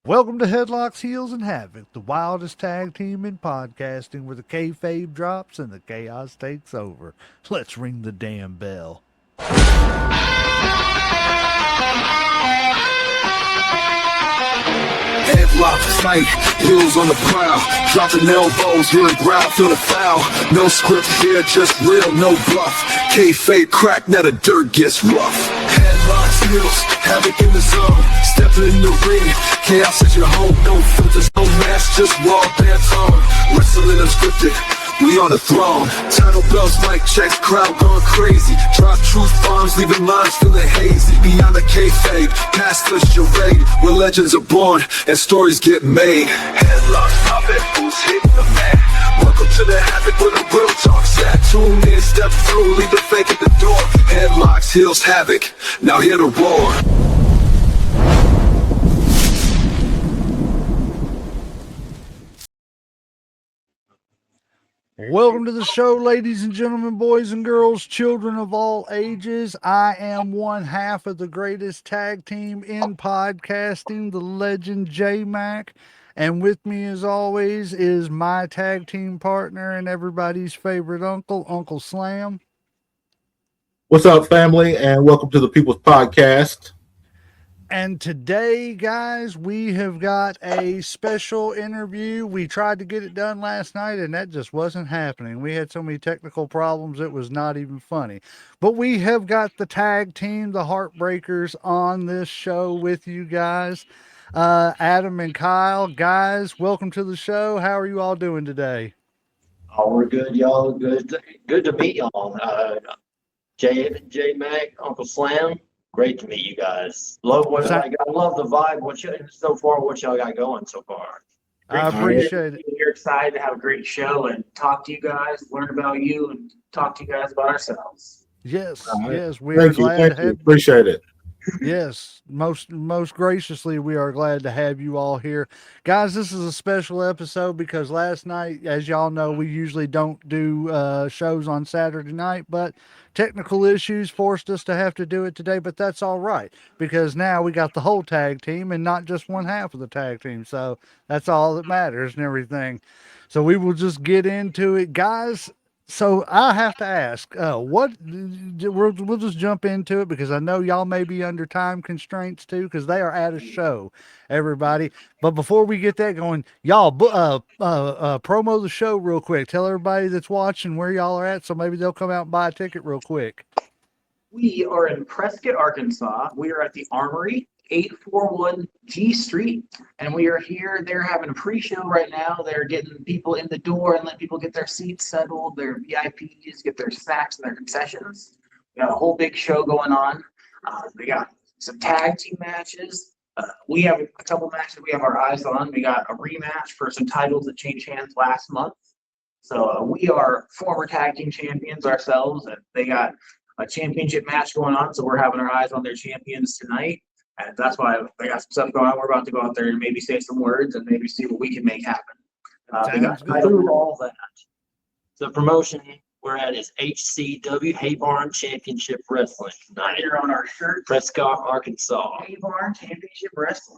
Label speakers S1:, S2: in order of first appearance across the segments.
S1: Welcome to Headlocks, Heels, and Havoc, the wildest tag team in podcasting where the kayfabe drops and the chaos takes over. Let's ring the damn bell.
S2: Headlock fight, heels on the prowl, dropping elbows, you're in ground, feel the foul. No script here, just real, no bluff. Kayfabe crack, now the dirt gets rough. Headlocks, heels, havoc in the zone. Stepping in the ring, chaos at your home. No filters, no mask, just raw pants on. Wrestling unscripted, we on the throne. Title bells, mic checks, crowd going crazy. Drop truth bombs, leaving lines feeling hazy. Beyond the kayfabe, past the charade, where legends are born and stories get made. Headlocks poppin', who's hitting the mat? Welcome to the havoc where the real talk's at. Tune in, step through, leave the fake at the door. Headlocks, heels, havoc, now hear the roar.
S1: Welcome to the show, ladies and gentlemen, boys and girls, children of all ages. I am one half of the greatest tag team in podcasting, the legend J-Mac. And with me, as always, is my tag team partner and everybody's favorite uncle, Uncle Slam.
S3: What's up, family, and welcome to the People's Podcast.
S1: And today, guys, we have got a special interview. We tried to get it done last night, and that just wasn't happening. We had so many technical problems, it was not even funny. But we have got the tag team, the Heartbreakers, on this show with you guys. Adam and Kyle, guys, welcome to the show. How are you all doing today?
S4: Oh, we're good, y'all. Good to meet y'all. J Mac, Uncle Slam. Great to meet you guys. Love what I love the vibe. What y'all got going so far?
S1: I appreciate it.
S5: We're excited to have a great show and talk to you guys, learn about you, and talk to you guys about ourselves.
S1: Yes,
S3: Right.
S1: yes, we are glad to have.
S3: Appreciate it.
S1: Yes, most graciously, we are glad to have you all here. Guys, this is a special episode because last night, as y'all know, we usually don't do shows on Saturday night, but technical issues forced us to have to do it today, but that's all right because now we got the whole tag team and not just one half of the tag team, so that's all that matters and everything. So we will just get into it. Guys, so I have to ask, we'll just jump into it because I know y'all may be under time constraints too because they are at a show, everybody. But before we get that going, y'all promo the show real quick. Tell everybody that's watching where y'all are at so maybe they'll come out and buy a ticket real quick.
S5: We are in Prescott, Arkansas. We are at the Armory, 841 G Street, and we are here. They're having a pre-show right now. They're getting people in the door and letting people get their seats settled, their VIPs, get their snacks and their concessions. We got a whole big show going on. They got some tag team matches. We have a couple matches we have our eyes on. We got a rematch for some titles that changed hands last month. So we are former tag team champions ourselves, and they got a championship match going on. So we're having our eyes on their champions tonight. And that's why they got some stuff going on. We're about to go out there and maybe say some words and maybe see what we can make happen. They got
S4: Through all that, the promotion we're at is HCW, Haybarn Championship Wrestling.
S5: right here on our shirt,
S4: Prescott, Arkansas.
S5: HAVOC Championship Wrestling.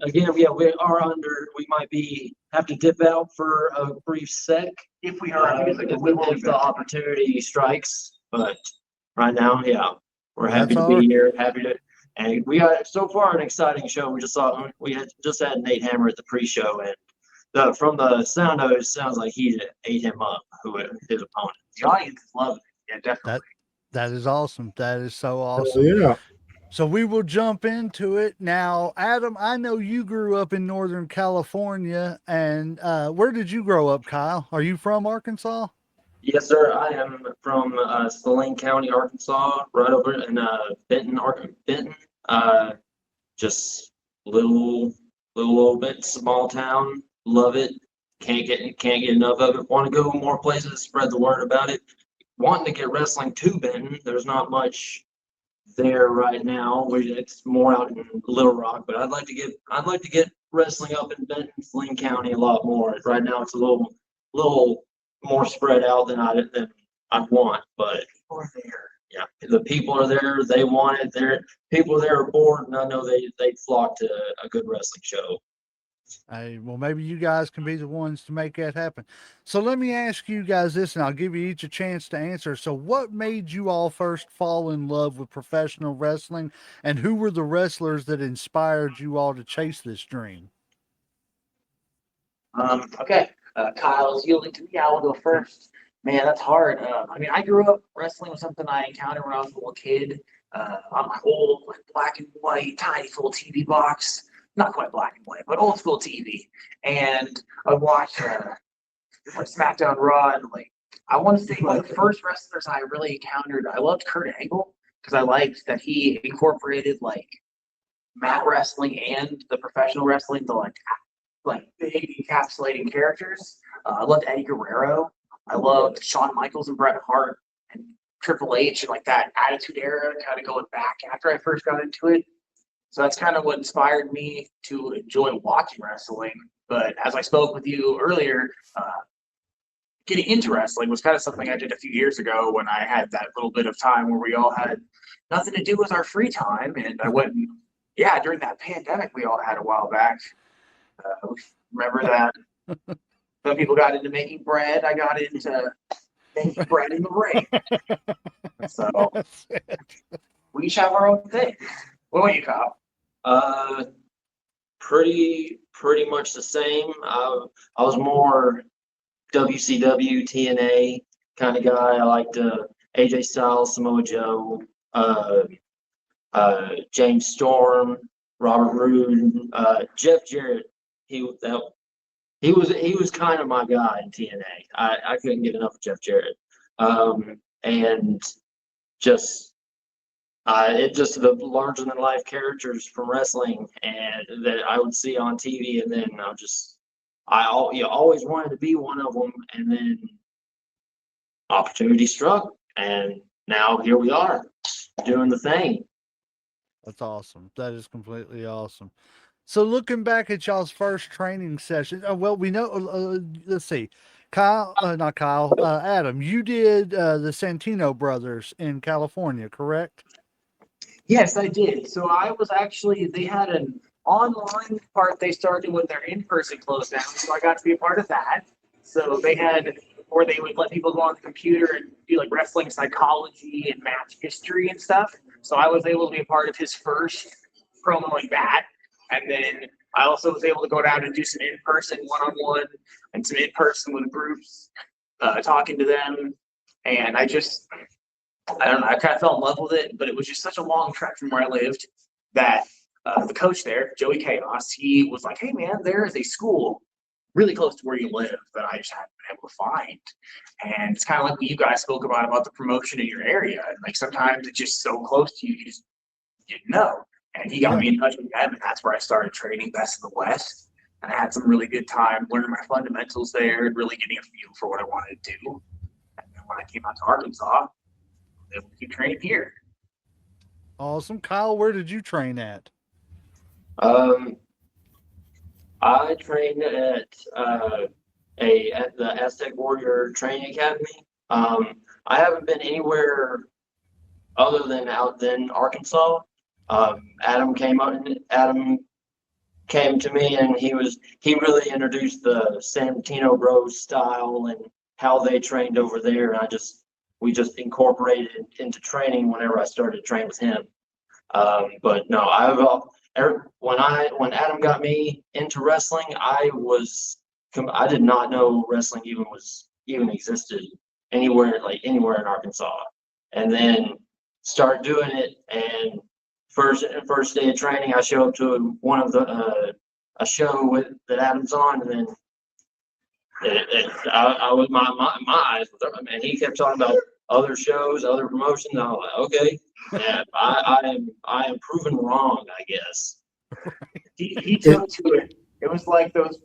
S4: Again, we are under. We might have to dip out for a brief sec
S5: If we are,
S4: if the opportunity strikes. But right now, yeah, we're happy
S1: That's
S4: to
S1: all.
S4: be here. Happy to, and we got so far an exciting show. We had Nate Hammer at the pre-show, and from the sound of it, sounds like he ate him up, his opponent.
S5: The audience is loving it. Yeah, definitely.
S1: That is awesome. That is so awesome.
S3: So, yeah.
S1: So we will jump into it now. Adam, I know you grew up in Northern California, and where did you grow up, Kyle? Are you from Arkansas?
S4: Yes, sir. I am from Saline County, Arkansas, right over in Benton, Benton. Just little old bit small town. Love it. Can't get enough of it. Want to go more places, spread the word about it. Wanting to get wrestling to Benton. There's not much there right now. It's more out in Little Rock, but I'd like to get wrestling up in Benton, Saline County a lot more. Right now, it's a little more spread out than I'd want, but
S5: Or there.
S4: yeah, the people are there. They want it. People there are bored, and I know they'd flock to a good wrestling show.
S1: Hey, well, maybe you guys can be the ones to make that happen. So let me ask you guys this, and I'll give you each a chance to answer. So, what made you all first fall in love with professional wrestling, and who were the wrestlers that inspired you all to chase this dream?
S5: Okay. Kyle's yielding to me. I will go first. Man, that's hard. I mean, I grew up wrestling was something I encountered when I was a little kid. On my old like, black and white tiny little TV box. Not quite black and white, but old school TV. And I watched like SmackDown Raw, and like I want to say one of the first wrestlers I really encountered. I loved Kurt Angle because I liked that he incorporated like mat wrestling and the professional wrestling to like big encapsulating characters. I loved Eddie Guerrero. I loved Shawn Michaels and Bret Hart and Triple H and like that Attitude Era, kind of going back after I first got into it. So that's kind of what inspired me to enjoy watching wrestling. But as I spoke with you earlier, getting into wrestling was kind of something I did a few years ago when I had that little bit of time where we all had nothing to do with our free time. And I went, yeah, during that pandemic we all had a while back. Remember that? Some people got into making bread. I got into making bread in the ring. So we each have our own thing. What about you, Kyle?
S4: Pretty much the same. I was more WCW, TNA kind of guy. I liked AJ Styles, Samoa Joe, James Storm, Robert Roode, Jeff Jarrett. He was kind of my guy in TNA. I couldn't get enough of Jeff Jarrett, and just. It just the larger than life characters from wrestling and that I would see on TV, and then I always wanted to be one of them, and then opportunity struck, and now here we are doing the thing.
S1: That's awesome. That is completely awesome. So, looking back at y'all's first training session, well, we know. Let's see, not Kyle, Adam. You did the Santino brothers in California, correct?
S5: Yes, I did. So I was actually, they had an online part they started when their in-person closed down. So I got to be a part of that. So they had, or they would let people go on the computer and do like wrestling psychology and match history and stuff. So I was able to be a part of his first promo like that. And then I also was able to go down and do some in-person one-on-one and some in-person with groups, talking to them. And I don't know, I kind of fell in love with it, but it was just such a long trek from where I lived that the coach there, Joey Chaos, he was like, hey man, there is a school really close to where you live that I just haven't been able to find. And it's kind of like what you guys spoke about the promotion in your area. And like sometimes it's just so close to you, you just didn't know. And he got me in touch with them, and that's where I started training Best of the West. And I had some really good time learning my fundamentals there and really getting a feel for what I wanted to do. And then when I came out to Arkansas, able to keep training here.
S1: Awesome. Kyle, where did you train at?
S4: I trained at the Aztec Warrior Training Academy. I haven't been anywhere other than out in Arkansas. Adam came to me, and he really introduced the Santino Bros style and how they trained over there, and we just incorporated it into training whenever I started to train with him. But no, when Adam got me into wrestling, I did not know wrestling even existed anywhere in Arkansas. And then start doing it, and first day of training, I show up to one of a show that Adam's on, and then I was my eyes were there, and he kept talking about other shows, other promotions. I was like, okay, yeah, I am proven wrong, I guess.
S5: He took to it. It was like those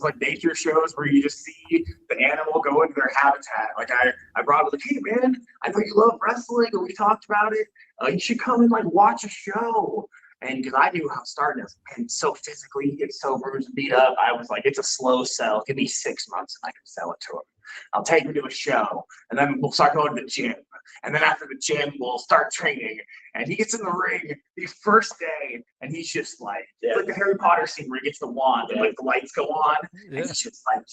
S5: like nature shows where you just see the animal go into their habitat. Like I brought it like, hey man, I know you love wrestling, and we talked about it. You should come and like watch a show. And because I knew how starting is, and so physically, it's so bruised and beat up, I was like, it's a slow sell. Give me 6 months and I can sell it to him. I'll take him to a show, and then we'll start going to the gym. And then after the gym, we'll start training. And he gets in the ring the first day, and he's just like, it's like the Harry Potter scene where he gets the wand and like the lights go on, and he's just like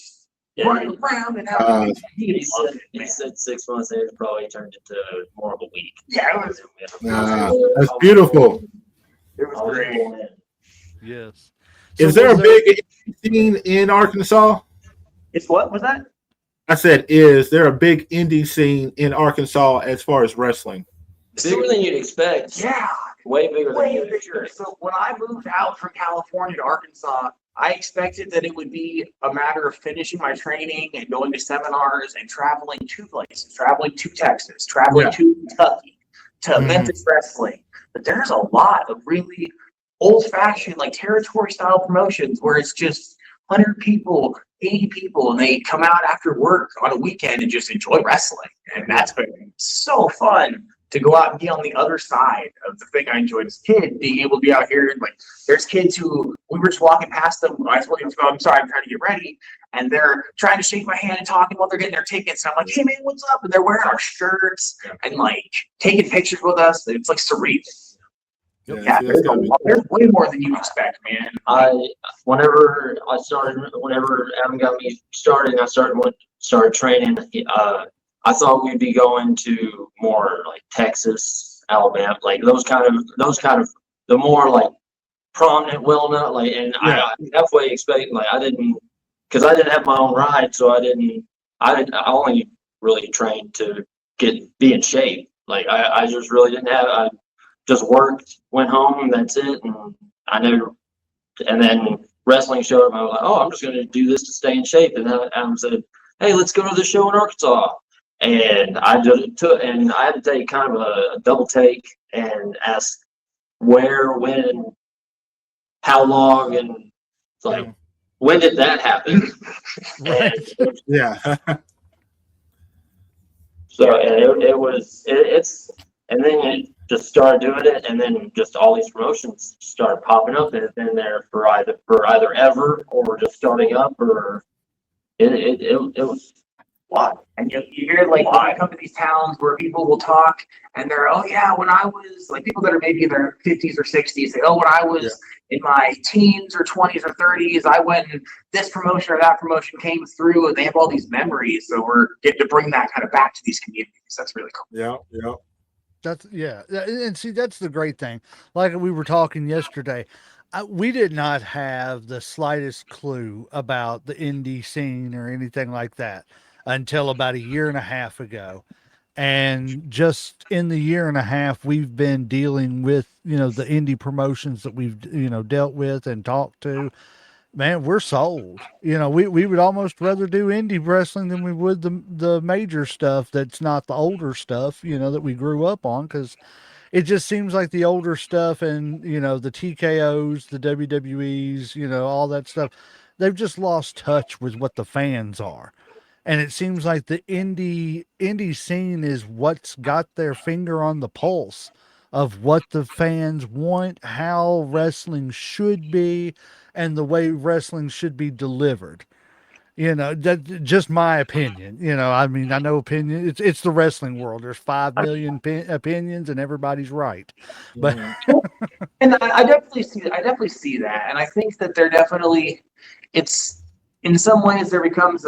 S5: running around and having.
S4: He said 6 months, and it probably turned into more of a week.
S5: Yeah, it
S3: That's beautiful.
S5: was great.
S1: Yes.
S3: Is there a big scene in Arkansas?
S5: It's what was that?
S3: I said, is there a big indie scene in Arkansas as far as wrestling?
S4: Bigger than you'd expect.
S5: Yeah,
S4: Way bigger than you'd
S5: bigger.
S4: expect.
S5: So when I moved out from California to Arkansas, I expected that it would be a matter of finishing my training and going to seminars and traveling to places, traveling to Texas, traveling to Kentucky, to Memphis Wrestling. But there's a lot of really old-fashioned, like territory-style promotions where it's just 100 people, 80 people, and they come out after work on a weekend and just enjoy wrestling. And that's been so fun to go out and be on the other side of the thing I enjoyed as a kid, being able to be out here. And like, there's kids who we were just walking past them. I was looking, I'm sorry, I'm trying to get ready. And they're trying to shake my hand and talking while they're getting their tickets. And I'm like, hey man, what's up? And they're wearing our shirts and like taking pictures with us. It's like surreal. Yeah, there's way more than you expect, man.
S4: Whenever Adam got me started, and I started training. I thought we'd be going to more like Texas, Alabama, like those kind of the more like prominent, well-known, like. And I halfway expect, like, I didn't have my own ride, so I only really trained to be in shape. Like I just really didn't have. I just worked, went home, that's it, and then wrestling showed up. And I was like, oh, I'm just going to do this to stay in shape. And then Adam said, hey, let's go to the show in Arkansas. And I had to take kind of a double take and ask where, when, how long, and it's like, when did that happen? So and then you just started doing it, and then just all these promotions started popping up, and it's been there for either ever or just starting up, or it was a lot.
S5: And you hear like when you come to these towns where people will talk and they're, oh yeah, when I was like, people that are maybe in their 50s or 60s say, oh, when I was in my teens or 20s or 30s, I went and this promotion or that promotion came through, and they have all these memories. So we're getting to bring that kind of back to these communities. That's really cool.
S3: Yeah.
S1: And see, that's the great thing. Like we were talking yesterday, we did not have the slightest clue about the indie scene or anything like that until about a year and a half ago. And just in the year and a half, we've been dealing with, the indie promotions that we've, dealt with and talked to. Man, we're sold. We would almost rather do indie wrestling than we would the major stuff that's not the older stuff, that we grew up on, because it just seems like the older stuff and, the TKOs, the WWEs, all that stuff, they've just lost touch with what the fans are. And it seems like the indie scene is what's got their finger on the pulse of what the fans want, how wrestling should be, and the way wrestling should be delivered. That's just my opinion. I mean, I know opinion. It's the wrestling world. There's 5 million opinions, and everybody's right. But
S5: and I definitely see that, and I think that there definitely, it's in some ways there becomes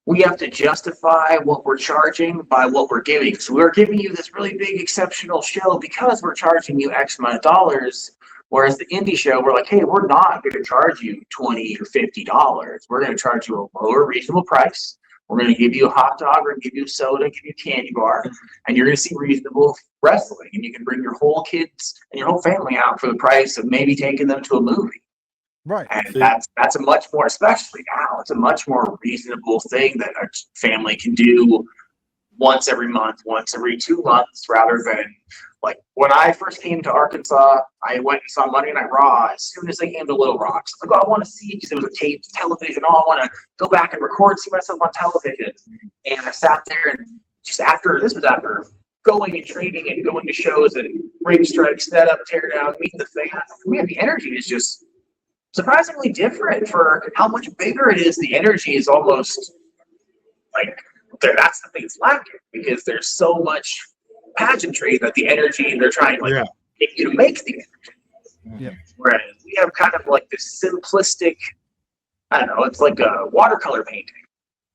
S5: we have to justify what we're charging by what we're giving. So we're giving you this really big exceptional show because we're charging you X amount of dollars. Whereas the indie show, we're like, hey, we're not going to charge you $20 or $50. We're going to charge you a lower reasonable price. We're going to give you a hot dog, or give you a soda, give you a candy bar, and you're going to see reasonable wrestling. And you can bring your whole kids and your whole family out for the price of maybe taking them to a movie.
S1: Right.
S5: And that's a much more, especially now, it's a much more reasonable thing that a family can do once every month, once every 2 months, rather than like when I first came to Arkansas, I went and saw Monday Night Raw as soon as they came to Little Rock. So I was like, oh, I want to see, because it was a taped television. Oh, I want to go back and record, see myself on television. And I sat there, and just after going and training and going to shows and ring strikes, set up, tear down, meeting the fans. The energy is just surprisingly different for how much bigger it is. The energy is almost like that's the thing that's lacking because there's so much pageantry that the energy they're trying to get you to make the energy.
S1: Yeah.
S5: Whereas we have kind of like this simplistic, I don't know, it's like a watercolor painting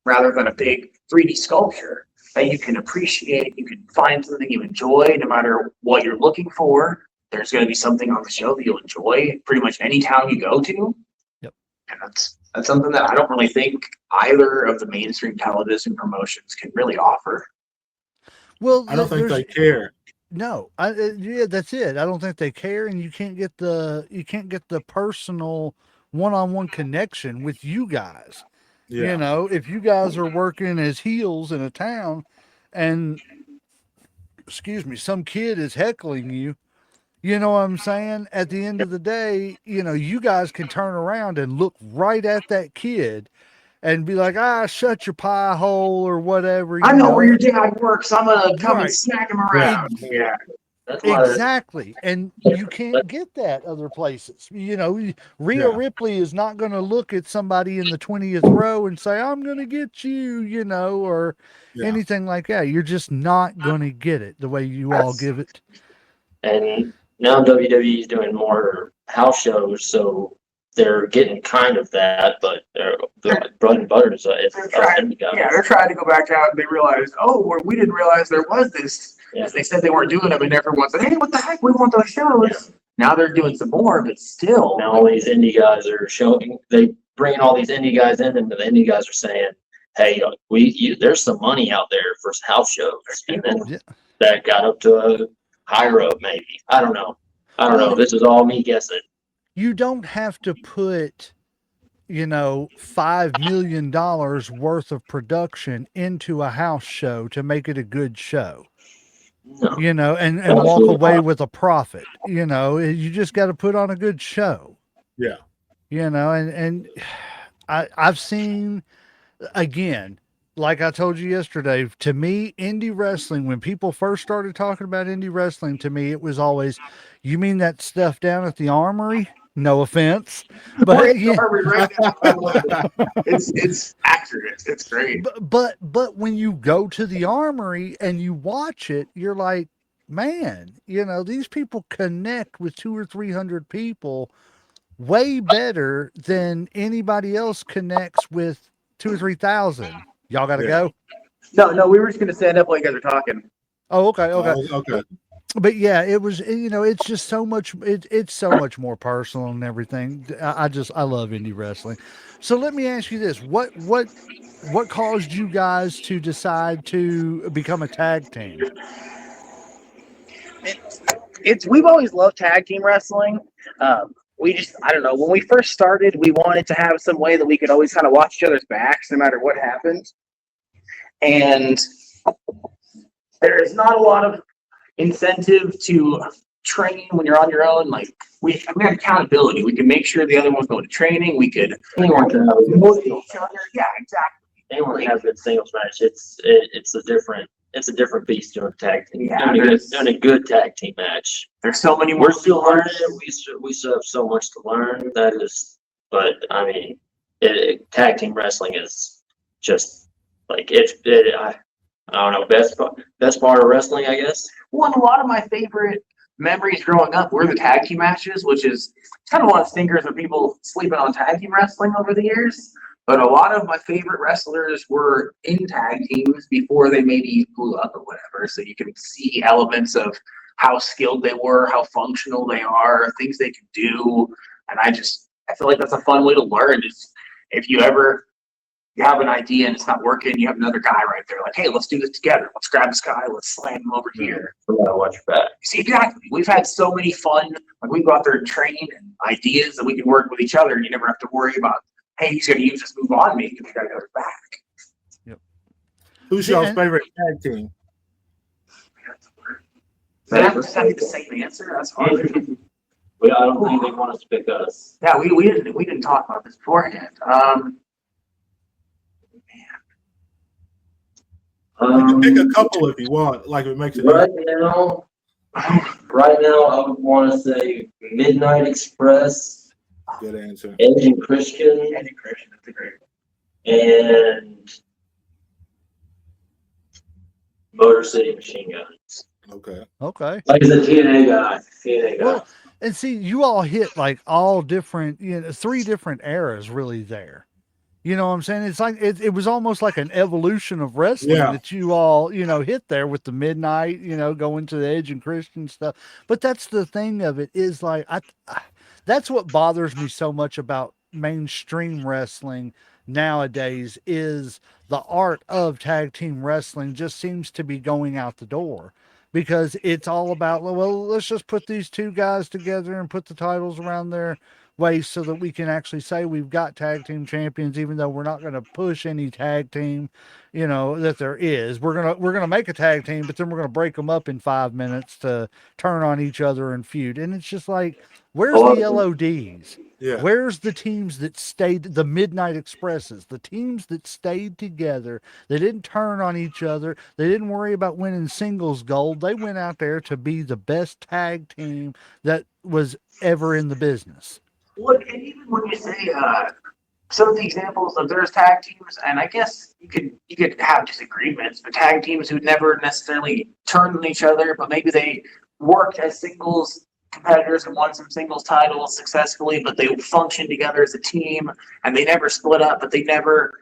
S5: rather than a big 3D sculpture that you can appreciate. You can find something you enjoy no matter what you're looking for. There's going to be something on the show that you'll enjoy pretty much any town you go to.
S1: Yep.
S5: And that's something that I don't really think either of the mainstream television promotions can really offer.
S1: Well,
S3: I don't think they care.
S1: No, yeah, that's it. I don't think they care, and you can't get the personal one-on-one connection with you guys.
S3: Yeah.
S1: You know, if you guys are working as heels in a town, and excuse me, some kid is heckling you. You know what I'm saying? At the end of the day, you know, you guys can turn around and look right at that kid and be like, shut your pie hole or whatever.
S5: I know where your dad works. I'm going to come and
S1: Right.
S5: smack him around. Yeah.
S4: That's why
S1: Exactly. And you can't get that other places. You know, Rhea Ripley is not going to look at somebody in the 20th row and say, I'm going to get you, you know, or anything like that. You're just not going to get it the way you all give it.
S4: And now WWE is doing more house shows, so they're getting kind of that, but the bread and butter is it's
S5: they're trying to go back out and they realized, we didn't realize there was this.
S4: Yeah.
S5: They said they weren't doing them, and everyone said, hey, what the heck? We want those shows. Yeah. Now they're doing some more, but still.
S4: Now all these indie guys are showing, they bring all these indie guys in, and the indie guys are saying, hey, there's some money out there for house shows. And then that got up to a higher up, maybe. I don't know. This is all me guessing.
S1: You don't have to put, you know, $5 million worth of production into a house show to make it a good show. No. You know, and walk away with a profit. You know, you just got to put on a good show.
S3: Yeah.
S1: You know, and I've seen, again, like I told you yesterday, to me, indie wrestling, when people first started talking about indie wrestling, to me, it was always, you mean that stuff down at the Armory? No offense, but
S5: it's accurate. It's great.
S1: But when you go to the Armory and you watch it, you're like, man, you know, these people connect with 200 or 300 people way better than anybody else connects with 2,000 or 3,000. Y'all got to go?
S5: No, we were just going to stand up while you guys are talking.
S1: Oh, okay.
S3: Okay.
S1: But yeah, it was, you know, it's just so much, it's so much more personal and everything. I love indie wrestling. So let me ask you this. What caused you guys to decide to become a tag team?
S5: We've always loved tag team wrestling. I don't know, when we first started, we wanted to have some way that we could always kind of watch each other's backs no matter what happened. And there is not a lot of incentive to train when you're on your own. Like we had accountability. We could make sure the other one's going to training. We could motivate each other. Yeah, exactly.
S4: Anyone can have a good singles match. It's a different beast doing a tag team. Yeah, doing a good tag team match.
S5: There's so many more.
S4: We're still learning. We still have so much to learn. But I mean, tag team wrestling is just like I don't know, best part of wrestling, I guess.
S5: Well, and a lot of my favorite memories growing up were the tag team matches, which is kind of one of the stinkers of people sleeping on tag team wrestling over the years. But a lot of my favorite wrestlers were in tag teams before they maybe blew up or whatever. So you can see elements of how skilled they were, how functional they are, things they can do. And I feel like that's a fun way to learn. If you have an idea and it's not working, you have another guy right there like, hey, let's do this together. Let's grab this guy. Let's slam him over here.
S4: Watch your back.
S5: See, exactly. We've had so many fun, like we go out there and train and ideas that we can work with each other, and you never have to worry about, hey, he's going to use this move on me because we got to go back.
S1: Yep.
S3: Who's y'all's favorite tag team?
S5: That was the same answer. That's hard.
S4: I don't think they want us to pick us.
S5: Yeah, we didn't talk about this beforehand.
S3: You can pick a couple if you want. Like it makes it
S4: right now. I would want to say Midnight Express.
S3: Good answer.
S4: Edge and Christian.
S5: That's a great one.
S4: And Motor City Machine Guns.
S3: Okay.
S1: Okay.
S4: Like he's a TNA guy. TNA guy.
S1: Well, and see, you all hit like all different, three different eras really there. You know what I'm saying? It's like it was almost like an evolution of wrestling
S3: Yeah.
S1: that you all, hit there with the midnight, going to the Edge and Christian stuff. But that's the thing of it is like that's what bothers me so much about mainstream wrestling nowadays is the art of tag team wrestling just seems to be going out the door because it's all about, well, let's just put these two guys together and put the titles around their waist so that we can actually say we've got tag team champions, even though we're not going to push any tag team, that there is. We're gonna make a tag team, but then we're gonna break them up in 5 minutes to turn on each other and feud. And it's just like, where's the LODs?
S3: Yeah.
S1: Where's the teams that stayed, the Midnight Expresses, the teams that stayed together? They didn't turn on each other. They didn't worry about winning singles gold. They went out there to be the best tag team that was ever in the business.
S5: Well, and even when you say some of the examples of there's tag teams, and I guess you could have disagreements, but tag teams who never necessarily turned on each other, but maybe they worked as singles competitors and won some singles titles successfully, but they functioned together as a team and they never split up, but they never,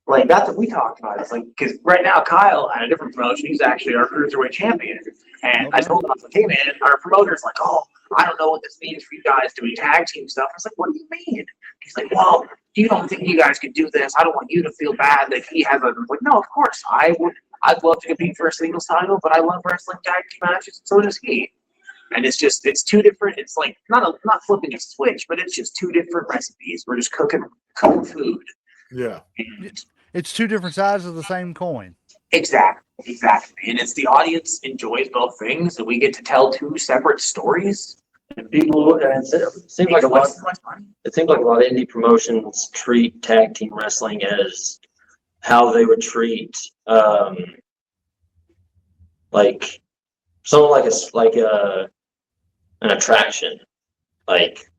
S5: like, that's what we talked about. It's like, because right now Kyle at a different promotion, he's actually our cruiserweight champion, and I told him, I was like, hey man, our promoter's like, oh, I don't know what this means for you guys doing tag team stuff. I was like, what do you mean? He's like, well, you don't think you guys could do this? I don't want you to feel bad that he has a. I'm like, no, of course I would. I'd love to compete for a singles title, but I love wrestling tag team matches, and so does he. And it's two different. It's like not flipping a switch, but it's just two different recipes. We're just cooking food.
S3: Yeah.
S5: And
S1: it's two different sides of the same coin.
S5: Exactly. And it's the audience enjoys both things, and we get to tell two separate stories.
S4: And people, and it seems like a lot. It seems like a lot of indie promotions treat tag team wrestling as how they would treat, like someone like an attraction, like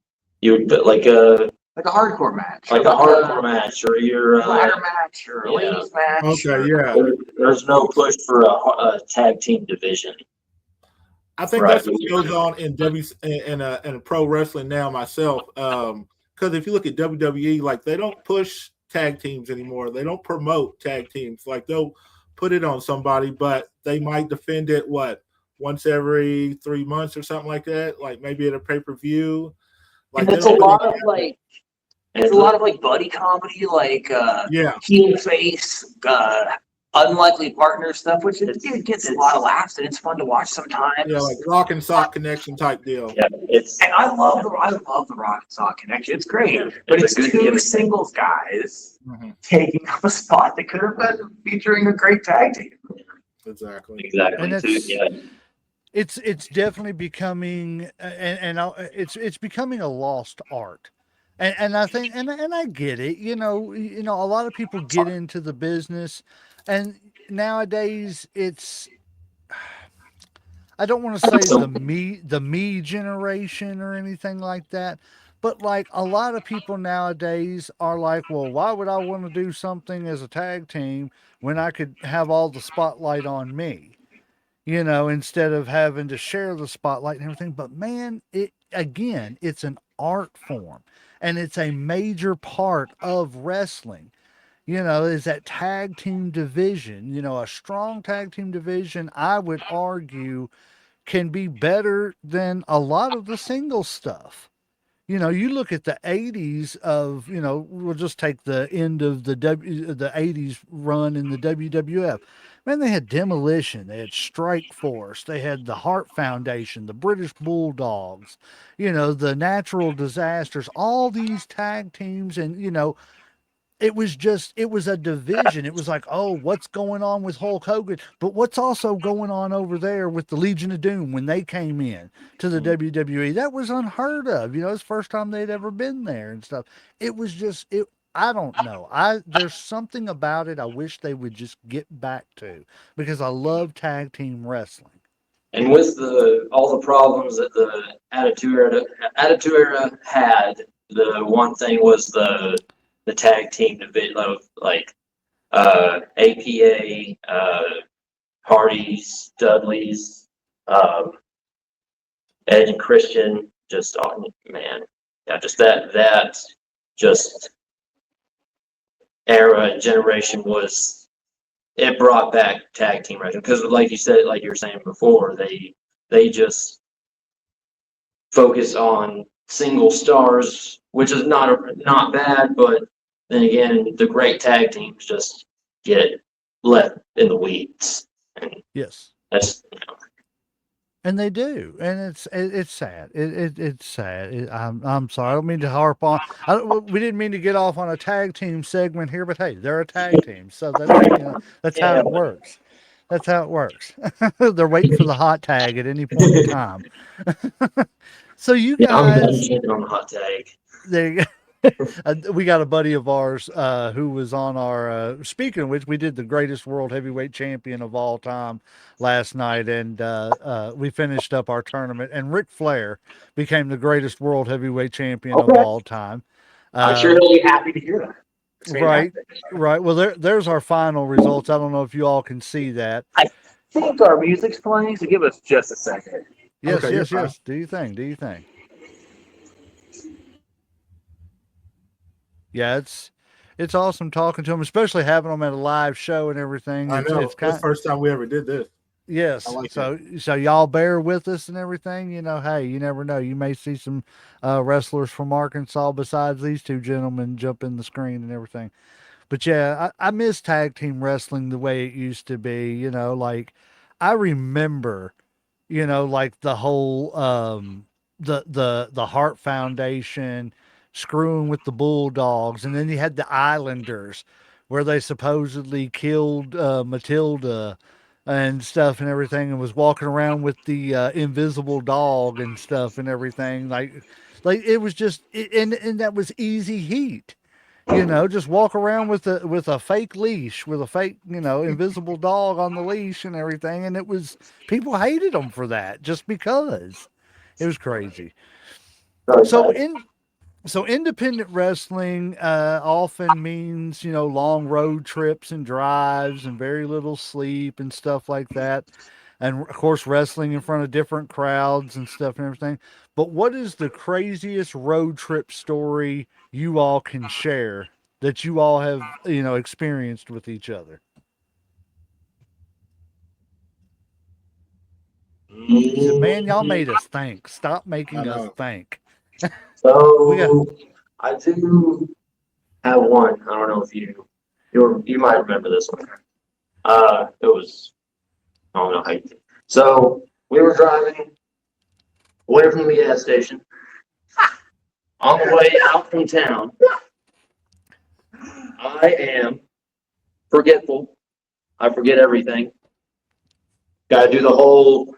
S4: you would like a
S5: hardcore match,
S4: like a hardcore match, or your
S5: ladder match, or a ladies match.
S3: Okay. Yeah.
S4: There's no push for a tag team division.
S3: I think that's what goes on in pro wrestling now myself. Because if you look at WWE, like they don't push tag teams anymore. They don't promote tag teams. Like they'll put it on somebody, but they might defend it once every 3 months or something like that. Like maybe at a pay-per-view. Like
S5: it's a lot of like. It's a lot of like buddy comedy, like heel face, unlikely partner stuff, which it gets a lot of laughs and it's fun to watch sometimes.
S3: Yeah, like rock and sock connection type deal.
S4: Yeah,
S5: and I love the rock and sock connection. It's great, but it's two singles guys taking up a spot that could have been featuring a great tag team.
S3: Exactly.
S1: And it's definitely becoming, it's becoming a lost art. And I think, and I get it, a lot of people get into the business, and nowadays it's, I don't want to say the me generation or anything like that, but like a lot of people nowadays are like, well, why would I want to do something as a tag team when I could have all the spotlight on me? Instead of having to share the spotlight and everything. But man, it's an art form. And it's a major part of wrestling, is that tag team division. A strong tag team division, I would argue, can be better than a lot of the single stuff. You look at the 80s of, we'll just take the end of the 80s run in the WWF. Man, they had Demolition, they had Strike Force, they had the Hart Foundation, the British Bulldogs, the Natural Disasters, all these tag teams. And, it was a division. It was like, oh, what's going on with Hulk Hogan? But what's also going on over there with the Legion of Doom when they came in to the WWE? That was unheard of. It's the first time they'd ever been there and stuff. It was just, I don't know. There's something about it I wish they would just get back to, because I love tag team wrestling.
S4: And with all the problems that the Attitude Era had, the one thing was the tag team division of like APA, Hardy's, Dudley's, Ed and Christian. Just man, yeah, just that just era and generation was it brought back tag team wrestling because, like you said, like you were saying before, they just focus on single stars, which is not bad, but then again, the great tag teams just get left in the weeds, and
S1: Yes.
S4: that's
S1: And they do, and it's sad. It's sad. I'm sorry. I don't mean to harp on. We didn't mean to get off on a tag team segment here, but hey, they're a tag team, so that's how it works. That's how it works. They're waiting for the hot tag at any point in time. So you
S4: I'm done
S1: guys,
S4: getting on the hot tag.
S1: there you go. We got a buddy of ours who was on our. Speaking of which, we did the greatest world heavyweight champion of all time last night, and we finished up our tournament. And Ric Flair became the greatest world heavyweight champion of all time.
S5: I'm sure he'll be happy to hear that. It's
S1: Right,
S5: fantastic.
S1: right. Well, there's our final results. I don't know if you all can see that.
S5: I think our music's playing, so give us just a second.
S1: Yes,
S3: Okay, you're
S1: yes,
S3: fine.
S1: yes. Do you think? Do you think? Yeah, it's awesome talking to them, especially having them at a live show and everything.
S3: I know.
S1: It's
S3: It's
S1: kind
S3: the first time we ever did this.
S1: yes.
S3: I like
S1: So y'all bear with us and everything. Hey, you never know. You may see some wrestlers from Arkansas besides these two gentlemen jump in the screen and everything. But yeah, I miss tag team wrestling the way it used to be. Like I remember, like the whole the Hart Foundation screwing with the Bulldogs, and then you had the Islanders where they supposedly killed Matilda and stuff and everything, and was walking around with the invisible dog and stuff and everything. Like it was just, and that was easy heat. Just walk around with a fake leash, with a fake, invisible dog on the leash and everything. And people hated them for that just because it was crazy. So independent wrestling often means, long road trips and drives and very little sleep and stuff like that. And of course, wrestling in front of different crowds and stuff and everything. But what is the craziest road trip story you all can share that you all have, experienced with each other? He said, man, y'all made us think. Stop making
S3: I
S1: us
S3: know.
S1: think.
S4: So I do have one. I don't know if you might remember this one. It was I don't know how you. So we were driving away from the gas station on the way out from town. I am forgetful. I forget everything. Got to do the whole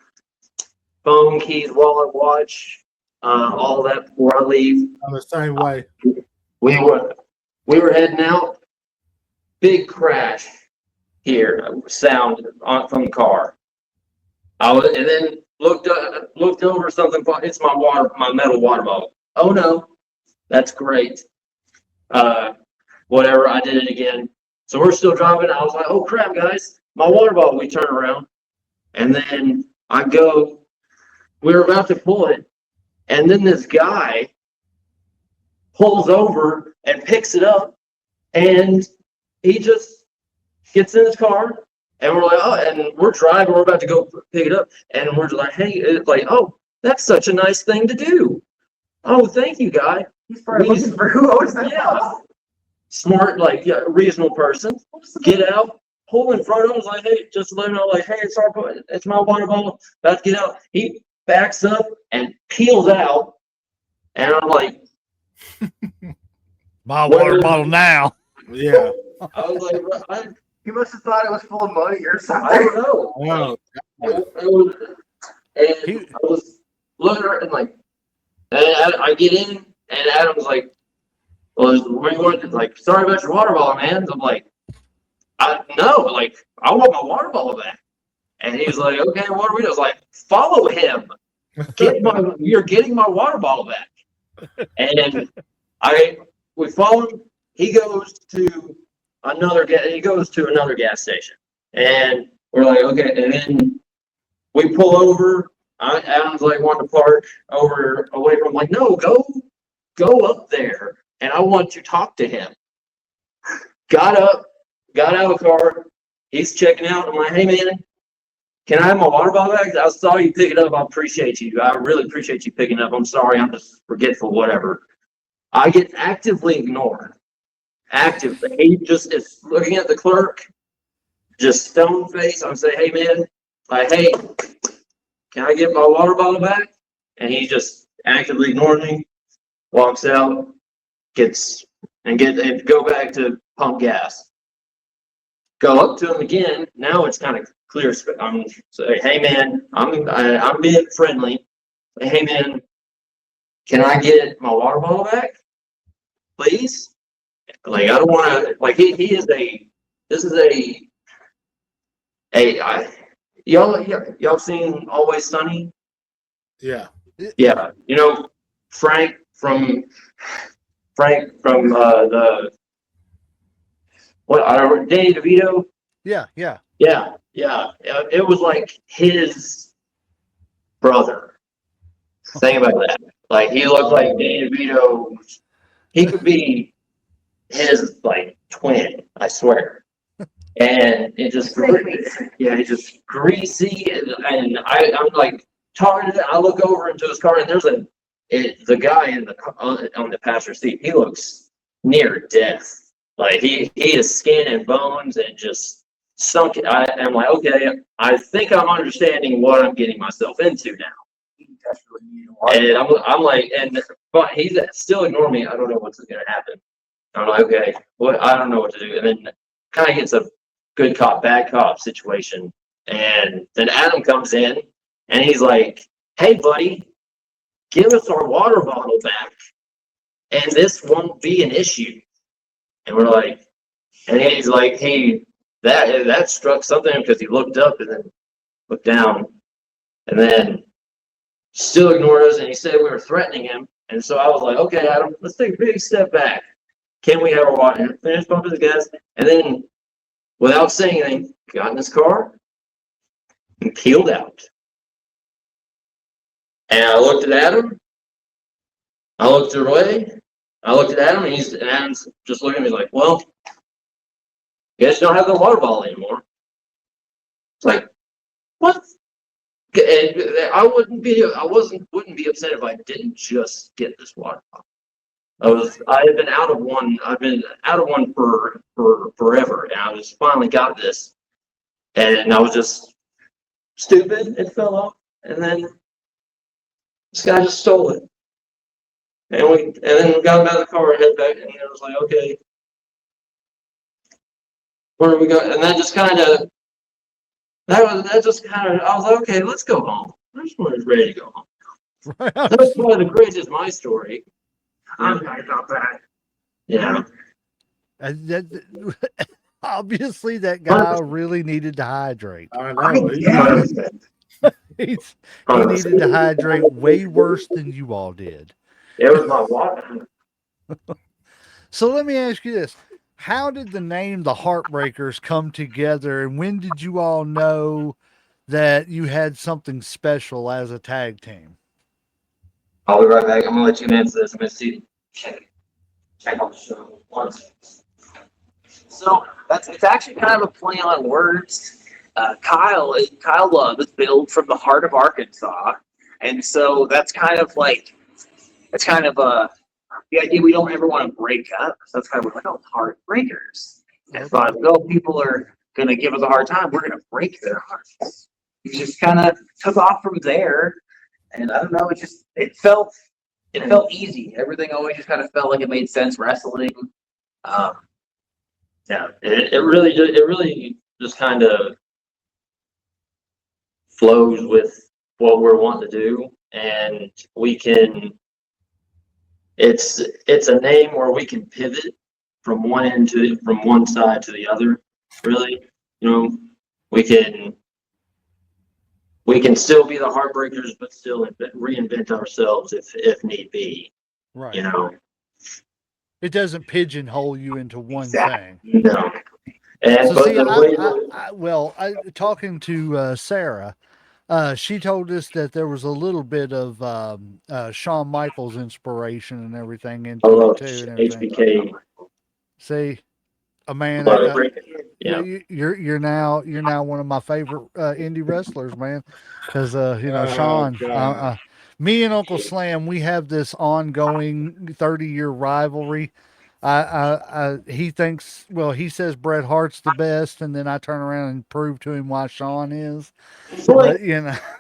S4: phone, keys, wallet, watch. All that before I leave.
S3: I'm the same way.
S4: We were heading out. Big crash here. Sound from the car. And then looked over something. It's my metal water bottle. Oh no, that's great. Whatever. I did it again. So we're still driving. I was like, oh crap, guys, my water bottle. We turn around, and then I go. We were about to pull it. And then this guy pulls over and picks it up, and he just gets in his car, and we're like, oh, and we're driving, we're about to go pick it up, and we're just like, hey, it's like, oh, that's such a nice thing to do. Oh, thank you, guy.
S5: He's probably looking for who owns that house.
S4: Smart, like, yeah, reasonable person. Get out, pull in front of him, was like, hey, just let him know, like, hey, it's my water bottle, about to get out. He backs up and peels out, and I'm like,
S1: my water bottle now.
S3: Yeah.
S4: I was like,
S5: You must have thought it was full of money or
S4: I
S5: something.
S4: don't know.
S3: Wow.
S4: I was looking around and like, and I get in, and Adam's like, well, where you want? Like, sorry about your water bottle, man. I'm like, I want my water bottle back. And he's like, okay, what are we doing? I was like, follow him. You're getting my water bottle back. And we follow him. He goes to another gas station. And we're like, okay, and then we pull over. Adam's like wanting to park over away from. I'm like, no, go up there, and I want to talk to him. Got up, got out of the car. He's checking out. I'm like, hey man, can I have my water bottle back? I saw you pick it up. I appreciate you. I really appreciate you picking it up. I'm sorry. I'm just forgetful. Whatever. I get actively ignored. Actively. He just is looking at the clerk, just stone face. I'm saying, hey man, like, hey, can I get my water bottle back? And he just actively ignores me, walks out, and go back to pump gas. Go up to him again. Now it's kind of clear. I'm say, hey man, I'm being friendly. Say, hey man, can I get my water bottle back, please? Like I don't want to. Like he is a. This is y'all seen Always Sunny?
S3: Yeah.
S4: Yeah, you know Frank from the Danny DeVito.
S1: Yeah.
S4: Yeah. It was like his brother. Think about that. Like he looked like Danny DeVito. He could be his like twin, I swear. And it just it's just greasy, and I'm like talking to him. I look over into his car, and there's the guy in the on the passenger seat. He looks near death. Like he is skin and bones and just sunk. I'm like, okay, I think I'm understanding what I'm getting myself into now. And I'm like, but he's still ignoring me. I don't know what's going to happen. I'm like, okay, I don't know what to do. And then kind of gets a good cop, bad cop situation. And then Adam comes in and he's like, hey, buddy, give us our water bottle back and this won't be an issue. And we're like, and he's like, hey, that struck something because he looked up and then looked down and then still ignored us. And he said we were threatening him. And so I was like, okay, Adam, let's take a big step back. Can we have our water? And finished pumping his gas. And then, without saying anything, got in his car and peeled out. And I looked at Adam. I looked away. I looked at Adam, and Adam's just looking at me like, well, you guys don't have the water bottle anymore. It's like, what? And I wouldn't be upset if I didn't just get this water bottle. I had been out of one. I've been out of one for forever, and I just finally got this, and I was just stupid. It fell off, and then this guy just stole it, and then we got him out of the car and head back, and I was like, okay, where do we go? And that just kind of, I was like, okay, let's go home. I just was ready to go home. That's one of the greatest my story. I'm not about that. Yeah.
S1: Obviously, that guy really needed to hydrate.
S3: I know.
S1: He needed to hydrate way worse than you all did.
S4: It was my water.
S1: So let me ask you this. How did the name The Heartbreakers come together, and when did you all know that you had something special as a tag team?
S4: I'll be right back. I'm gonna let you answer this. I'm gonna see. Check out the show once.
S5: So it's actually kind of a play on words. Kyle Love is billed from the heart of Arkansas, and so that's kind of the idea we don't ever want to break up. So that's kind of like, heartbreakers. And thought, people are gonna give us a hard time. We're gonna break their hearts. It just kind of took off from there. And I don't know, it felt easy. Everything always just kind of felt like it made sense. Wrestling,
S4: it really just kind of flows with what we're wanting to do, and we can. It's a name where we can pivot from one side to the other. Really, we can still be the Heartbreakers, but still reinvent ourselves if need be.
S1: Right. It doesn't pigeonhole you into one thing.
S4: No. And
S1: So
S4: but
S1: see,
S4: the way
S1: talking to Sarah, she told us that there was a little bit of Shawn Michaels inspiration and everything
S4: I
S1: into it
S4: love
S1: too, and everything.
S4: HBK.
S1: See, a man,
S4: Yeah.
S1: you're now one of my favorite indie wrestlers, man. Because
S3: Oh
S1: Sean,
S3: God.
S1: me and Uncle Slam, we have this ongoing 30-year rivalry. He thinks, well, he says Bret Hart's the best, and then I turn around and prove to him why Sean is.
S5: But
S1: But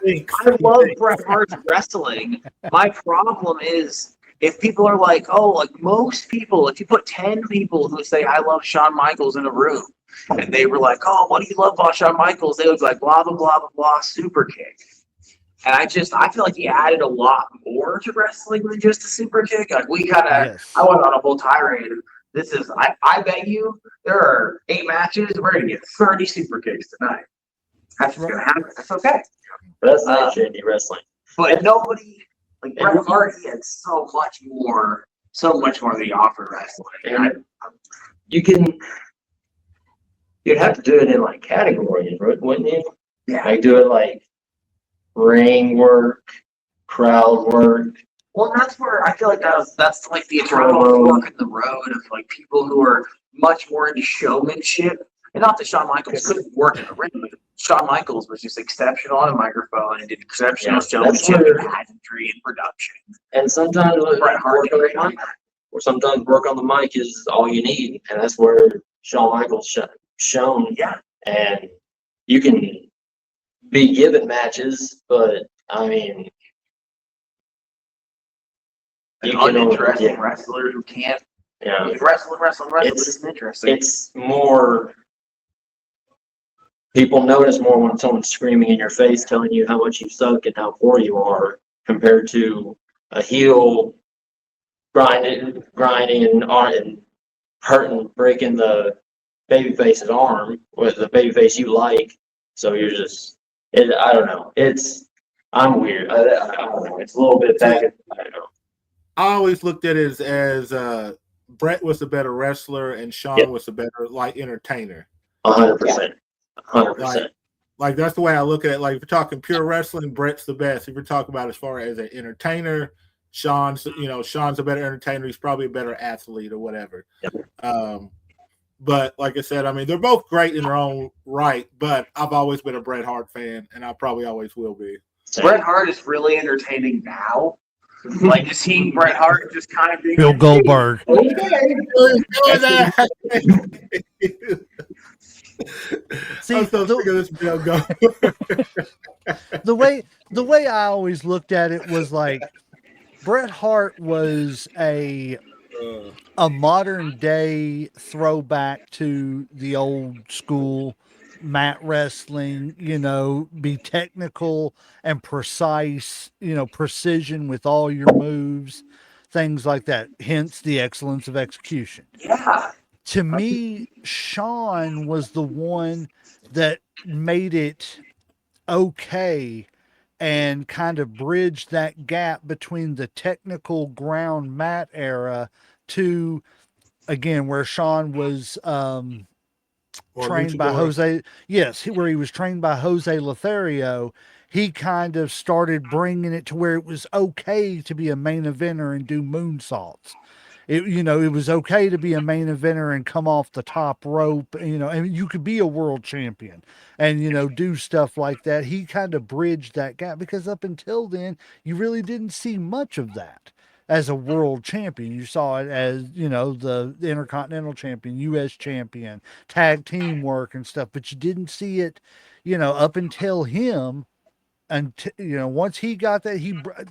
S3: Thanks.
S5: I love Bret Hart's wrestling. My problem is if people are like, oh, like most people, if you put 10 people who say I love Shawn Michaels in a room, and they were like, oh, what do you love about Shawn Michaels? They would be like, blah, blah, blah, blah, blah, super kick. And I feel like he added a lot more to wrestling than just a super kick. Like I
S1: yes,
S5: went on a whole tirade. I bet you there are 8 matches. We're going to get 30 super kicks tonight. That's just going to happen. That's okay.
S4: That's not indie wrestling.
S5: But nobody, like Bret Hart, he had so much more than he offered wrestling.
S4: And you'd have to do it in like categories, wouldn't you?
S5: Yeah.
S4: Like do it like ring work, crowd work.
S5: Well, that's where I feel like that's like the eternal fork in the road of like people who are much more into showmanship. And not that Shawn Michaels couldn't work in the ring, but Shawn Michaels was just exceptional on a microphone and did exceptional showmanship and pageantry and production.
S4: And sometimes
S5: Bret Hart did great on that.
S4: or sometimes work on the mic is all you need, and that's where Shawn Michaels shown.
S5: Yeah.
S4: And you can be given matches, but I mean,
S5: An uninteresting wrestler who can't wrestle isn't interesting.
S4: It's more. People notice more when someone's screaming in your face, telling you how much you suck and how poor you are, compared to a heel grinding and hurting, breaking the babyface's arm with the babyface you like. So you're just, I don't know. I'm weird. I don't know. It's a little bit back. I don't know.
S3: I always looked at it as Bret was the better wrestler and Shawn was the better like entertainer.
S4: 100%. 100%.
S3: Like that's the way I look at it. Like if you're talking pure wrestling, Bret's the best. If you're talking about as far as an entertainer, Shawn's a better entertainer. He's probably a better athlete or whatever.
S4: Yep.
S3: But like I said, I mean, they're both great in their own right. But I've always been a Bret Hart fan, and I probably always will be.
S5: Bret Hart is really entertaining now. Like just seeing Bret Hart just kind of being
S1: Bill Goldberg. See,
S3: I'm so sick of this Bill Goldberg.
S1: the way I always looked at it was like Bret Hart was a modern day throwback to the old school mat wrestling, be technical and precise, precision with all your moves, things like that. Hence the excellence of execution.
S5: Yeah.
S1: To me, Shawn was the one that made it okay and kind of bridged that gap between the technical ground mat era to, again, where Shawn was trained by Jose. Yes, where he was trained by Jose Lothario. He kind of started bringing it to where it was okay to be a main eventer and do moonsaults. It was okay to be a main eventer and come off the top rope, and you could be a world champion and, do stuff like that. He kind of bridged that gap because up until then, you really didn't see much of that as a world champion. You saw it as, the Intercontinental champion, U.S. champion, tag team work and stuff, but you didn't see it, up until him. And once he got that,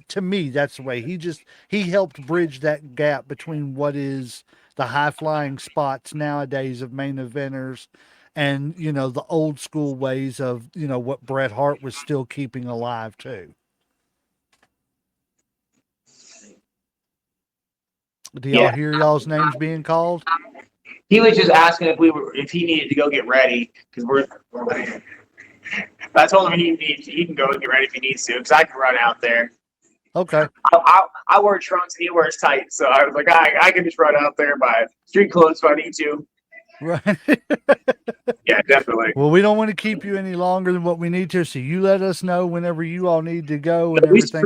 S1: to me, that's the way he helped bridge that gap between what is the high flying spots nowadays of main eventers and, the old school ways of, what Bret Hart was still keeping alive too. Do y'all hear y'all's names being called?
S5: He was just asking if he needed to go get ready because we're I told him he can go and get ready if he needs to because I can run out there.
S1: Okay.
S5: I wear trunks and he wears tights, so I was like, I can just run out there by street clothes if I need to.
S1: Right.
S5: Yeah, definitely.
S1: Well, we don't want to keep you any longer than what we need to, so you let us know whenever you all need to go and
S5: We
S1: everything.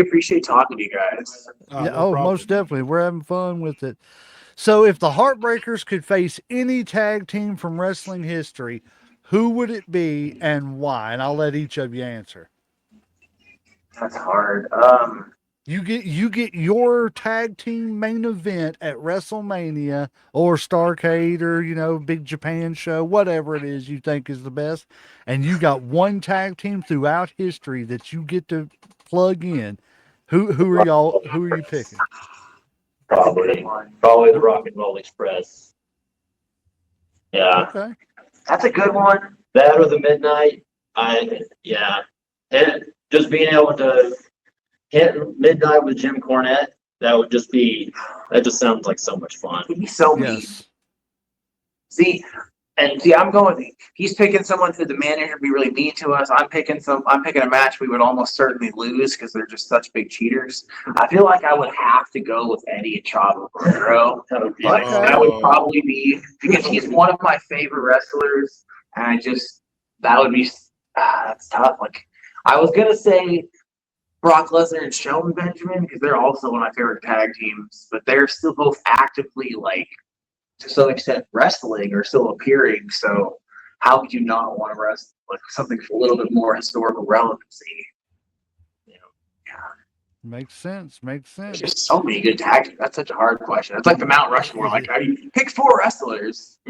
S5: appreciate talking to you guys.
S1: Yeah.
S3: No
S1: Oh,
S3: problem.
S1: most definitely. We're having fun with it. So, if the Heartbreakers could face any tag team from wrestling history, who would it be and why? And I'll let each of you answer.
S5: That's hard.
S1: You get your tag team main event at WrestleMania or Starrcade or Big Japan show, whatever it is you think is the best, and you got one tag team throughout history that you get to plug in. Who are you picking?
S4: Probably the Rock and Roll Express. Yeah,
S1: Okay.
S5: That's a good one.
S4: that or the Midnight. And just being able to hit Midnight with Jim Cornette, that just sounds like so much fun.
S5: He'd be so mean.
S1: Yes.
S5: See, I'm going. He's picking someone who the manager would be really mean to us. I'm picking a match we would almost certainly lose because they're just such big cheaters. I feel like I would have to go with Eddie and Chavo Guerrero. Like that would probably be because he's one of my favorite wrestlers, and that would be that's tough. Like I was gonna say Brock Lesnar and Shelton Benjamin because they're also one of my favorite tag teams, but they're still both actively to some extent wrestling or still appearing. So how could you not want to wrestle something a little bit more historical relevancy? Yeah.
S1: Makes sense.
S5: There's just so many good tag teams. That's such a hard question. It's like the Mount Rushmore. Like how do you pick 4 wrestlers?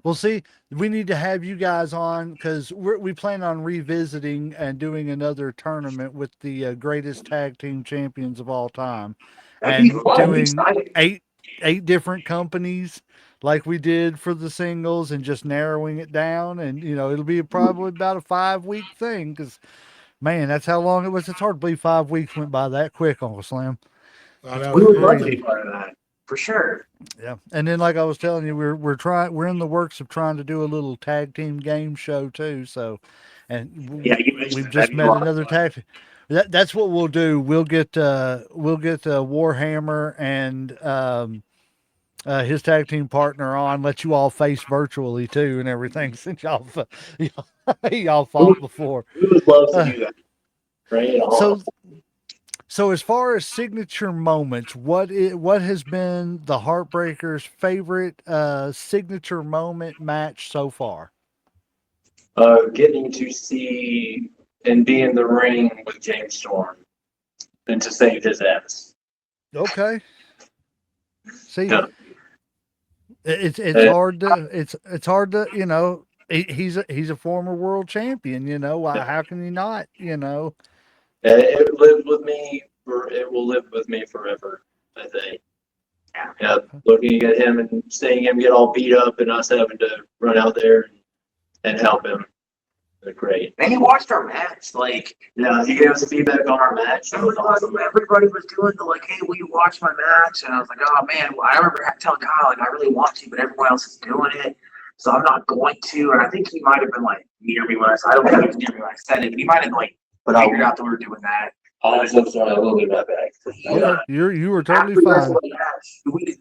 S1: Well, see, we need to have you guys on because we plan on revisiting and doing another tournament with the greatest tag team champions of all time, and doing eight different companies like we did for the singles and just narrowing it down. And it'll be probably about a 5-week thing because, man, that's how long it was. It's hard to believe 5 weeks went by that quick, Uncle Slim.
S3: I know.
S5: We would love to be part of that for sure.
S1: Yeah, and then like I was telling you, we're in the works of trying to do a little tag team game show too. So, and we've just met another tag. That's what we'll do. We'll get Warhammer and his tag team partner on. Let you all face virtually too and everything since y'all fought before.
S4: We would love to do that. Right.
S1: So as far as signature moments, what has been the Heartbreakers' favorite signature moment match so far?
S4: Getting to see and be in the ring with James Storm and to save his ass.
S1: Okay. See,
S4: Yeah.
S1: it's hard to he's a former world champion. How can you not?
S4: It lived with me it will live with me forever, I think. Yeah, looking at him and seeing him get all beat up and us having to run out there and help him. They're great.
S5: And he watched our match.
S4: He gave us feedback on our match.
S5: It was awesome. Everybody was doing hey, will you watch my match? And I was like, oh man, I remember telling Kyle, I really want to, but everyone else is doing it. So I'm not going to. And I think he might have been near me when I don't think he was near me when I said it, but he might have figured out that we were doing that.
S4: I'm so sorry, I will be right back.
S1: You were totally fine.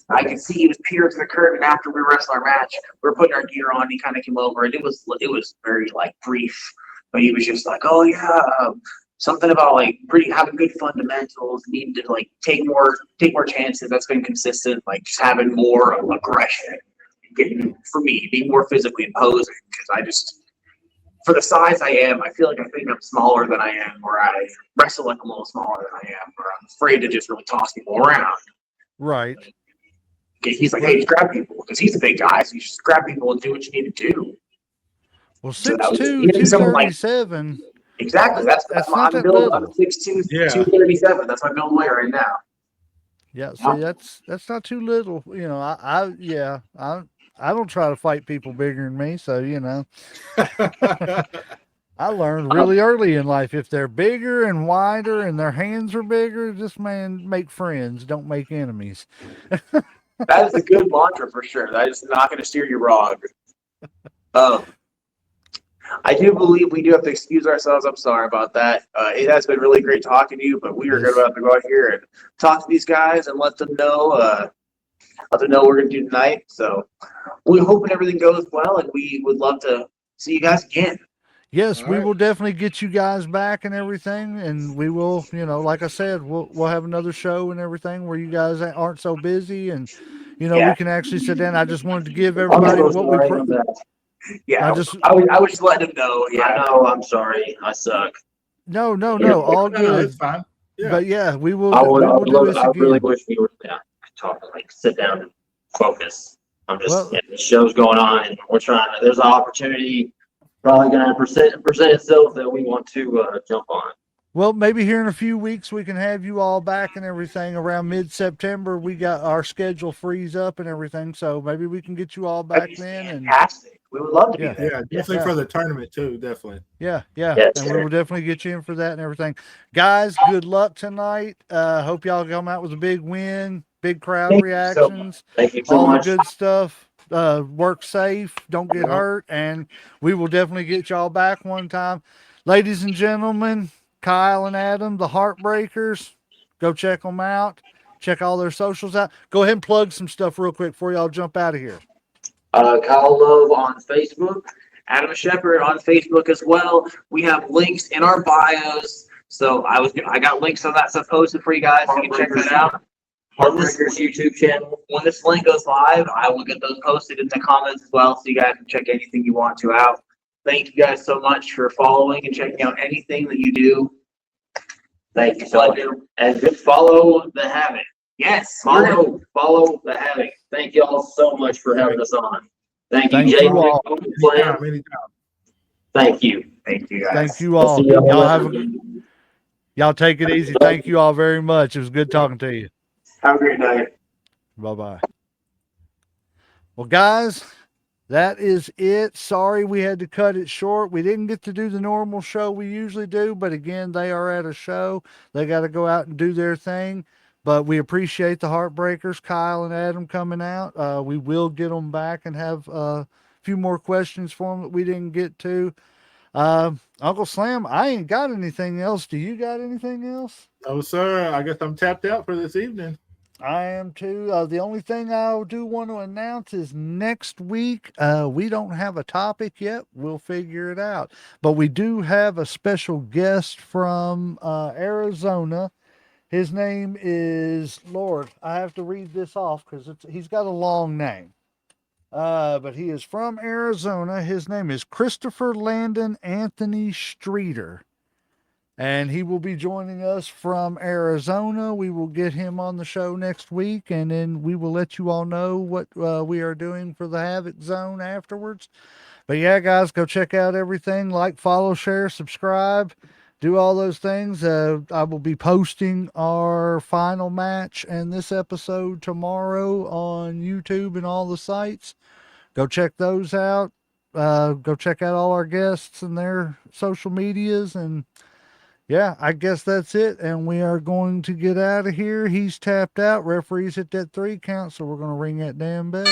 S5: I could see he was peering to the curtain, and after we wrestled our match, we were putting our gear on. He kind of came over, and it was very brief, but he was just oh yeah, something about having good fundamentals, needing to take more chances. That's been consistent, just having more aggression, getting being more physically imposing because for the size I am, I think I'm smaller than I am, or I wrestle I'm a little smaller than I am, or I'm afraid to just really toss people around.
S1: Right.
S5: He's hey, just grab people, because he's a big guy, so you just grab people and do what you need to do.
S1: Well, 6'2", 237.
S5: Exactly. That's
S1: not that
S5: build.
S1: little.
S5: I'm 6'2", 237. That's my build weight right now.
S1: Yeah, see, that's not too little. I don't try to fight people bigger than me, so I learned really early in life if they're bigger and wider and their hands are bigger, just make friends, don't make enemies.
S5: That is a good mantra for sure. That is not going to steer you wrong. I do believe we do have to excuse ourselves. I'm sorry about that. It has been really great talking to you, but we are about to go out here and talk to these guys and let them know let them know what we're going to do tonight. So we're hoping everything goes well, and we would love to see you guys again.
S1: Yes,
S3: All
S1: we
S3: right.
S1: will definitely get you guys back and everything, and we will, like I said, we'll have another show and everything where you guys aren't so busy, and
S5: Yeah.
S1: we can actually sit down. I just wanted to give
S4: I'm
S1: everybody
S4: so
S1: what we.
S4: sorry. I'm bad.
S5: Yeah,
S1: I just
S5: I was just letting them know.
S4: I
S5: Yeah.
S4: know. I'm sorry. I suck.
S1: no,
S4: Yeah.
S1: all
S3: No, it's
S1: good.
S3: fine. Yeah.
S1: But yeah, we will.
S4: I would.
S1: We will do this
S4: I really
S1: again.
S4: wish we were. Yeah, talk like sit down and focus. I'm just.
S1: Well,
S4: Yeah, the show's going on, and we're trying. There's an opportunity probably going to present itself that we want to jump on.
S1: Well, maybe here in a few weeks we can have you all back and everything. Around mid-September, we got our schedule frees up and everything, so maybe we can get you all back
S5: That'd be
S1: then. And
S5: fantastic. We would love to
S1: yeah,
S5: be there.
S3: Yeah, definitely
S1: Yeah.
S3: for the tournament too. Definitely.
S1: yeah,
S4: Yes,
S1: and we
S4: sir.
S1: will definitely get you in for that and everything. Guys, good luck tonight. Hope y'all come out with a big win, big crowd
S5: Thank you so much.
S1: reactions,
S4: Thank you so
S1: all the
S4: much.
S1: good stuff. Work safe, don't get
S3: Yeah.
S1: hurt, and we will definitely get y'all back one time. Ladies and gentlemen, Kyle and Adam, the Heartbreakers, go check them out. Check all their socials out. Go ahead and plug some stuff real quick before y'all jump out of here.
S4: Kyle Love on Facebook.
S5: Adam Shepard on Facebook as well. We have links in our bios. So I got links on that stuff posted for you guys. So you can check that out.
S4: Heartbreakers YouTube channel.
S5: When this link goes live, I will get those posted in the comments as well, so you guys can check anything you want to out. Thank you guys so much for following and checking out anything that you do.
S4: Thank you so much. And just follow the HAVOC.
S5: Yes,
S4: Follow the HAVOC. Thank you all so much for having us on. Thank you,
S1: Thank
S4: Jay.
S1: you all.
S3: Anytime, anytime.
S4: Thank you.
S5: thank you guys.
S1: Thank you
S4: We'll
S1: all.
S4: see y'all
S1: Y'all
S4: later.
S1: y'all take it easy. Thank you all very much. It was good talking to you.
S5: Have a great night.
S1: Bye-bye. Well, guys, that is it. Sorry we had to cut it short. We didn't get to do the normal show we usually do, but again, they are at a show. They got to go out and do their thing. But we appreciate the Heartbreakers, Kyle and Adam, coming out. We will get them back and have a few more questions for them that we didn't get to. Uncle Slam, I ain't got anything else. Do you got anything else?
S3: No, sir. I guess I'm tapped out for this evening.
S1: I am too. The only thing I do want to announce is next week, we don't have a topic yet. We'll figure it out. But we do have a special guest from Arizona. His name is, Lord, I have to read this off because he's got a long name. But he is from Arizona. His name is Christopher Landon Anthony Streeter. And he will be joining us from Arizona. We will get him on the show next week, and then we will let you all know what we are doing for the HAVOC Zone afterwards. But yeah, guys, go check out everything. Like, follow, share, subscribe, do all those things. I will be posting our final match and this episode tomorrow on YouTube and all the sites. Go check those out. Go check out all our guests and their social medias, and yeah, I guess that's it. And we are going to get out of here. He's tapped out. Referees hit that 3 count, so we're going to ring that damn bell.